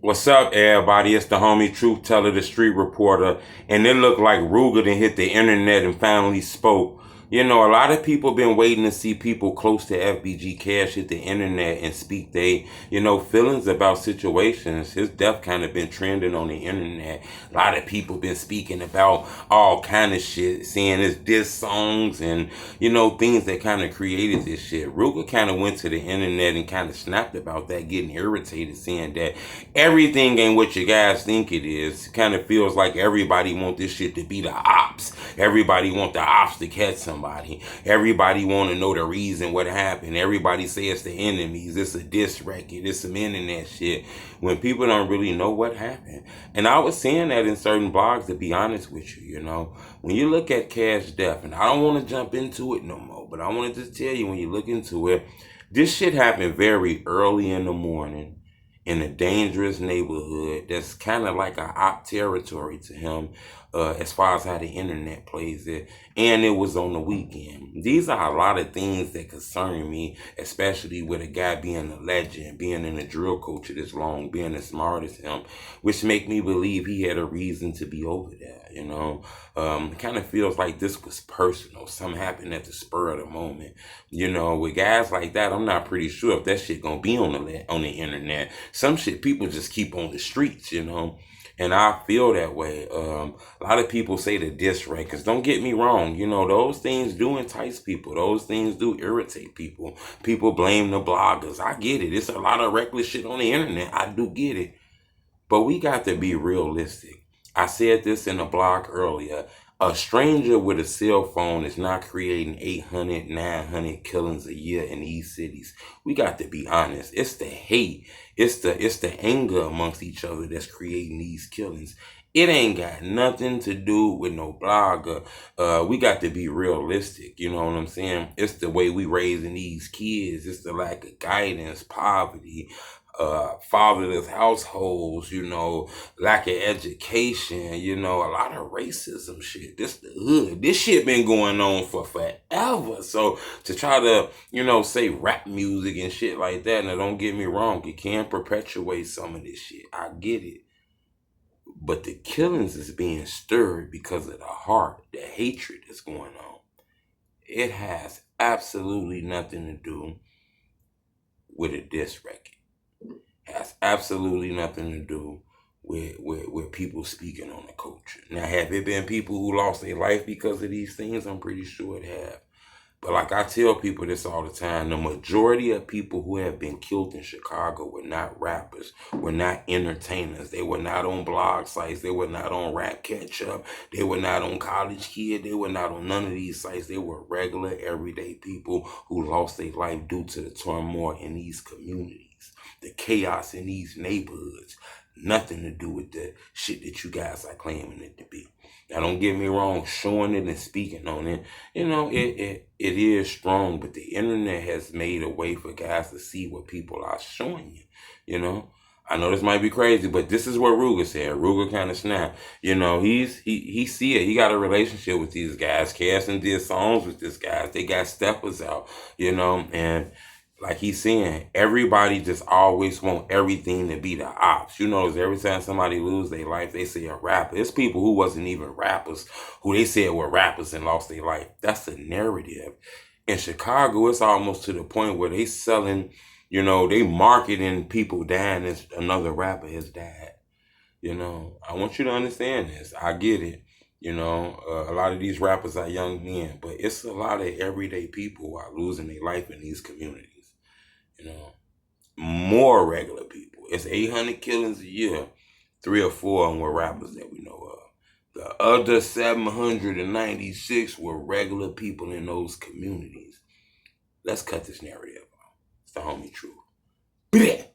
What's up, everybody? It's the homie Truth Teller, the street reporter, and it looked like Rooga done hit the internet and finally spoke. You know, a lot of people been waiting to see people close to FBG Cash hit the internet and speak they, feelings about situations. His death kind of been trending on the internet. A lot of people been speaking about all kind of shit, saying it's diss songs and, things that kind of created this shit. Rooga kind of went to the internet and kind of snapped about that, getting irritated, saying that everything ain't what you guys think it is. Kind of feels like everybody want this shit to be the ops. Everybody want the ops to catch somebody. Everybody want to know the reason what happened. Everybody say it's the enemies. It's a diss record. It's some internet shit. When people don't really know what happened. And I was saying that in certain blogs, to be honest with you, when you look at Cash death, and I don't want to jump into it no more, but I want to just tell you, when you look into it, this shit happened very early in the morning in a dangerous neighborhood that's kind of like a op territory to him, as far as how the internet plays it, and it was on the weekend. These are a lot of things that concern me, especially with a guy being a legend, being in a drill culture this long, being as smart as him, which make me believe he had a reason to be over there. It kind of feels like this was personal. Something happened at the spur of the moment. With guys like that, I'm not pretty sure if that shit gonna be on the internet. Some shit people just keep on the streets, and I feel that way. A lot of people say the diss records. Don't get me wrong. Those things do entice people. Those things do irritate people. People blame the bloggers. I get it. It's a lot of reckless shit on the internet. I do get it. But we got to be realistic. I said this in a blog earlier. A stranger with a cell phone is not creating 800, 900 killings a year in these cities. We got to be honest. It's the hate. It's the anger amongst each other that's creating these killings. It ain't got nothing to do with no blogger. We got to be realistic. You know what I'm saying? It's the way we raising these kids. It's the lack of guidance, poverty, fatherless households, lack of education, a lot of racism shit. This the hood. This shit been going on for forever. So to try to, say rap music and shit like that, now don't get me wrong, it can perpetuate some of this shit. I get it. But the killings is being stirred because of the heart, the hatred that's going on. It has absolutely nothing to do with a diss record. Has absolutely nothing to do with people speaking on the culture. Now, have it been people who lost their life because of these things? I'm pretty sure it have. But like I tell people this all the time, the majority of people who have been killed in Chicago were not rappers, were not entertainers. They were not on blog sites. They were not on Rap Catch Up. They were not on College Kid. They were not on none of these sites. They were regular, everyday people who lost their life due to the turmoil in these communities. The chaos in these neighborhoods. Nothing to do with the shit that you guys are claiming it to be. Now, don't get me wrong, showing it and speaking on it, it is strong, but the internet has made a way for guys to see what people are showing you, I know this might be crazy, but this is what Rooga said. Rooga kind of snapped. He see it. He got a relationship with these guys. Casting did songs with these guys. They got steppers out, and like he's saying, everybody just always want everything to be the ops. Every time somebody lose their life, they say a rapper. It's people who wasn't even rappers, who they said were rappers and lost their life. That's a narrative. In Chicago, it's almost to the point where they selling, they marketing people dying as another rapper has died. I want you to understand this. I get it. A lot of these rappers are young men, but it's a lot of everyday people who are losing their life in these communities. More regular people. It's 800 killings a year. 3 or 4 of them were rappers that we know of. The other 796 were regular people in those communities. Let's cut this narrative off. It's the homie Truth. Bleh.